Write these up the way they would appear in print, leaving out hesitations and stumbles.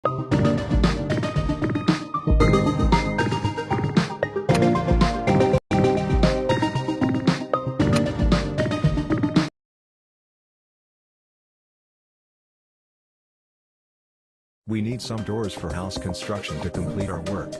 We need some doors for house construction to complete our work.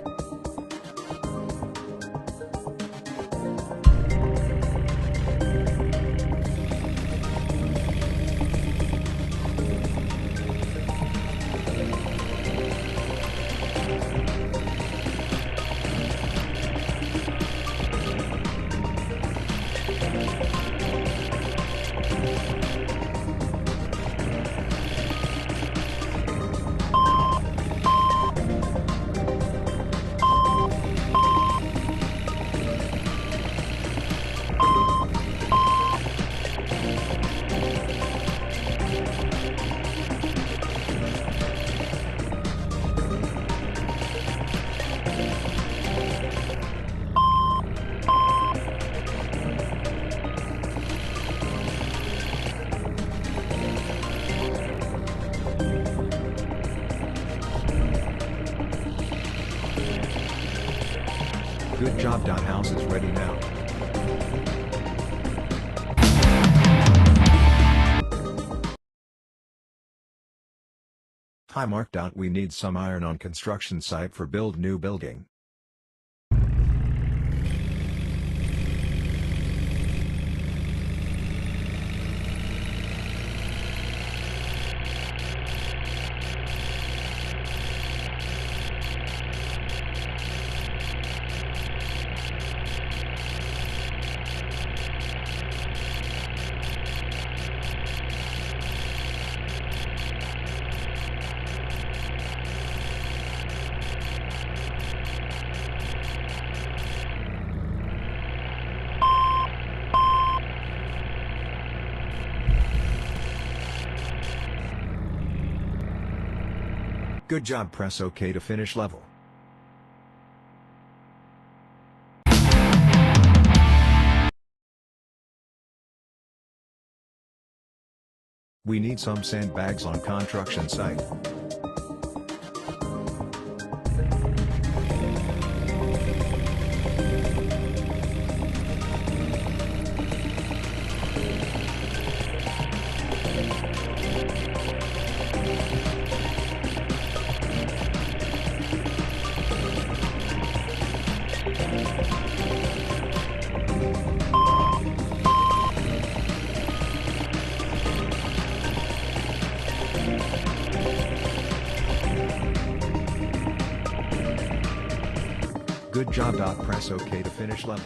Good job. House is ready now. Hi Mark. We need some iron on construction site for build new building. Good job. Press OK to finish level. We need some sandbags on construction site. Good job. Press OK to finish level.